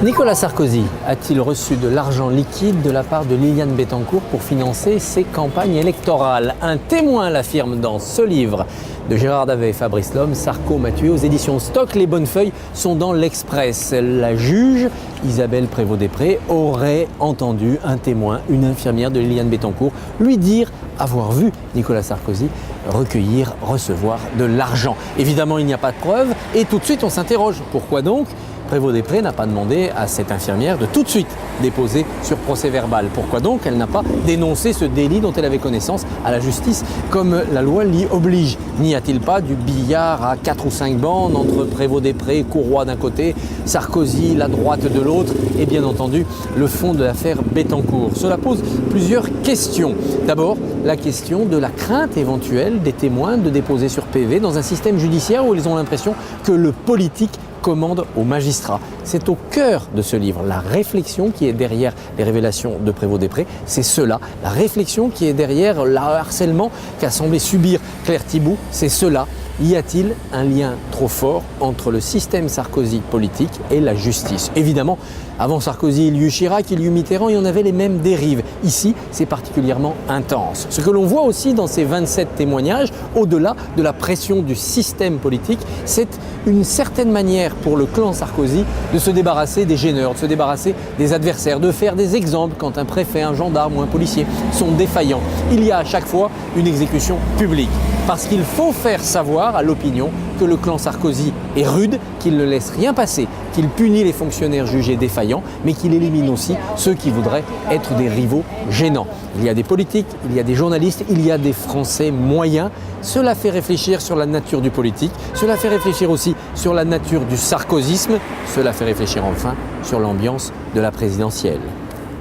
Nicolas Sarkozy a-t-il reçu de l'argent liquide de la part de Liliane Bettencourt pour financer ses campagnes électorales? Un témoin l'affirme dans ce livre de Gérard Davet et Fabrice Lhomme, Sarko m'a tué, aux éditions Stock. Les bonnes feuilles sont dans l'Express. La juge Isabelle Prévost-Després aurait entendu un témoin, une infirmière de Liliane Bettencourt, lui dire avoir vu Nicolas Sarkozy recueillir, recevoir de l'argent. Évidemment, il n'y a pas de preuve et tout de suite on s'interroge. Pourquoi donc Prévost-Després n'a pas demandé à cette infirmière de tout de suite déposer sur procès-verbal? Pourquoi donc elle n'a pas dénoncé ce délit dont elle avait connaissance à la justice comme la loi l'y oblige? N'y a-t-il pas du billard à 4 ou 5 bandes entre Prévost-Després, Courroy d'un côté, Sarkozy, la droite de l'autre et bien entendu le fond de l'affaire Bettencourt? Cela pose plusieurs questions. D'abord, la question de la crainte éventuelle des témoins de déposer sur PV dans un système judiciaire où ils ont l'impression que le politique commande aux magistrats. C'est au cœur de ce livre, la réflexion qui est derrière les révélations de Prévost-Després, c'est cela. La réflexion qui est derrière le harcèlement qu'a semblé subir Claire Thibault, c'est cela. Y a-t-il un lien trop fort entre le système Sarkozy politique et la justice? Évidemment, avant Sarkozy, il y eut Chirac, il y eut Mitterrand, il y en avait les mêmes dérives. Ici, c'est particulièrement intense. Ce que l'on voit aussi dans ces 27 témoignages, au-delà de la pression du système politique, c'est une certaine manière pour le clan Sarkozy de se débarrasser des gêneurs, de se débarrasser des adversaires, de faire des exemples quand un préfet, un gendarme ou un policier sont défaillants. Il y a à chaque fois une exécution publique. Parce qu'il faut faire savoir à l'opinion que le clan Sarkozy est rude, qu'il ne laisse rien passer, qu'il punit les fonctionnaires jugés défaillants, mais qu'il élimine aussi ceux qui voudraient être des rivaux gênants. Il y a des politiques, il y a des journalistes, il y a des Français moyens. Cela fait réfléchir sur la nature du politique, cela fait réfléchir aussi sur la nature du sarkozysme, cela fait réfléchir enfin sur l'ambiance de la présidentielle.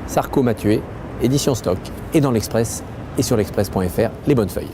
Sarko m'a tué, édition Stock, et dans l'Express et sur l'Express.fr, les bonnes feuilles.